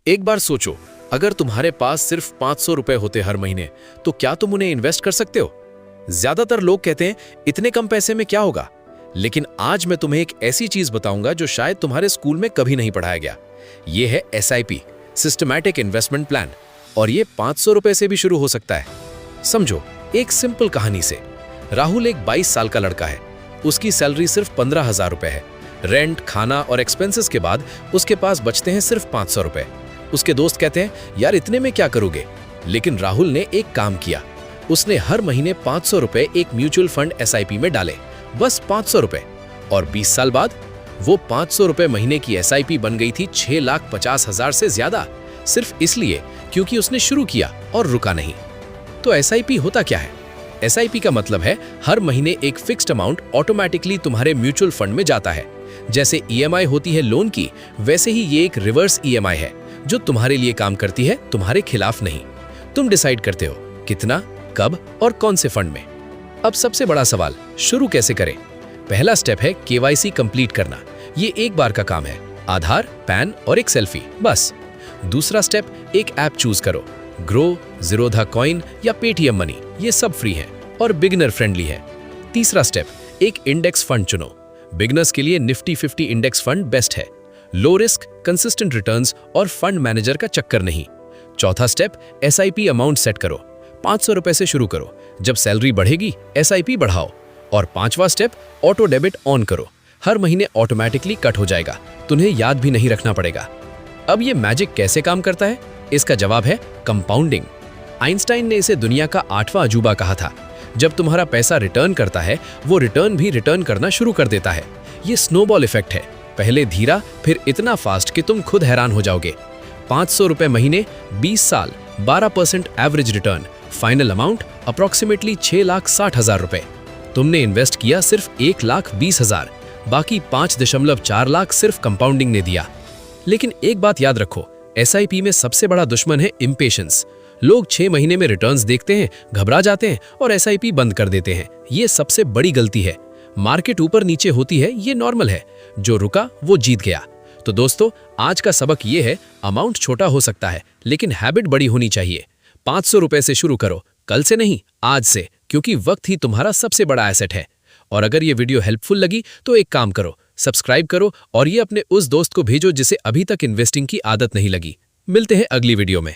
एक बार सोचो, अगर तुम्हारे पास सिर्फ 500 रुपए होते हर महीने, तो क्या तुम उन्हें इन्वेस्ट कर सकते हो? ज्यादातर लोग कहते हैं इतने कम पैसे में क्या होगा, लेकिन आज मैं तुम्हें एक ऐसी चीज बताऊंगा जो शायद तुम्हारे स्कूल में कभी नहीं पढ़ाया गया। यह है SIP, सिस्टमैटिक इन्वेस्टमेंट प्लान, और ये 500 रुपए से भी शुरू हो सकता है। समझो एक सिंपल कहानी से। राहुल एक 22 साल का लड़का है। उसकी सैलरी सिर्फ 15,000 रुपए है। रेंट, खाना और एक्सपेंसेस के बाद उसके पास बचते हैं सिर्फ 500 रुपए। उसके दोस्त कहते हैं यार इतने में क्या करोगे, लेकिन राहुल ने एक काम किया। उसने हर महीने 500 रुपए एक म्यूचुअल फंड SIP में डाले, बस 500 रुपए। और 20 साल बाद वो 500 रुपए महीने की SIP बन गई थी 6,50,000 से ज्यादा, सिर्फ इसलिए क्योंकि उसने शुरू किया और रुका नहीं। तो SIP होता क्या है? SIP का मतलब है हर महीने एक फिक्स्ड अमाउंट ऑटोमेटिकली तुम्हारे म्यूचुअल फंड में जाता है। जैसे EMI होती है लोन की, वैसे ही ये एक रिवर्स EMI है जो तुम्हारे लिए काम करती है, तुम्हारे खिलाफ नहीं। तुम डिसाइड करते हो कितना, कब और कौन से फंड में। अब सबसे बड़ा सवाल, शुरू कैसे करें? पहला स्टेप है KYC कंप्लीट करना। ये एक बार का काम है, आधार, पैन और एक सेल्फी, बस। दूसरा स्टेप, एक ऐप चूज करो। ग्रो, ज़ीरोधा कॉइन या पेटीएम मनी, ये सब फ्री है और बिगिनर फ्रेंडली है। तीसरा स्टेप, एक इंडेक्स फंड चुनो। बिगिनर्स के लिए निफ्टी 50 इंडेक्स फंड बेस्ट है। लो रिस्क, कंसिस्टेंट रिटर्न्स और फंड मैनेजर का चक्कर नहीं। चौथा स्टेप, SIP अमाउंट सेट करो। 500 रुपए से शुरू करो, जब सैलरी बढ़ेगी SIP बढ़ाओ। और पांचवा स्टेप, ऑटो डेबिट ऑन करो। हर महीने ऑटोमेटिकली कट हो जाएगा, तुम्हें याद भी नहीं रखना पड़ेगा। अब ये मैजिक कैसे काम करता है? इसका जवाब है कंपाउंडिंग। आइंस्टाइन ने इसे दुनिया का 8वां अजूबा कहा था। जब तुम्हारा पैसा रिटर्न करता है, वो रिटर्न भी रिटर्न करना शुरू कर देता है। ये स्नोबॉल इफेक्ट है, पहले धीरा, फिर इतना फास्ट कि तुम खुद हैरान हो जाओगे। 500 रुपए महीने, 20 साल, 12% average return, final amount approximately 6,60,000 रुपए। तुमने इन्वेस्ट किया सिर्फ 1,20,000, बाकी 5.4 लाख सिर्फ कंपाउंडिंग ने दिया। लेकिन एक बात याद रखो, SIP में सबसे बड़ा दुश्मन है इम्पेशेंस। लोग 6 महीने में रिटर्न्स देखते हैं, घबरा जाते हैं और SIP बंद कर देते हैं। ये सबसे बड़ी गलती है। मार्केट ऊपर नीचे होती है, ये नॉर्मल है। जो रुका वो जीत गया। तो दोस्तों, आज का सबक ये है, अमाउंट छोटा हो सकता है लेकिन हैबिट बड़ी होनी चाहिए। 500 रुपए से शुरू करो, कल से नहीं, आज से, क्योंकि वक्त ही तुम्हारा सबसे बड़ा एसेट है। और अगर ये वीडियो हेल्पफुल लगी तो एक काम करो, सब्सक्राइब करो और ये अपने उस दोस्त को भेजो जिसे अभी तक इन्वेस्टिंग की आदत नहीं लगी। मिलते हैं अगली वीडियो में।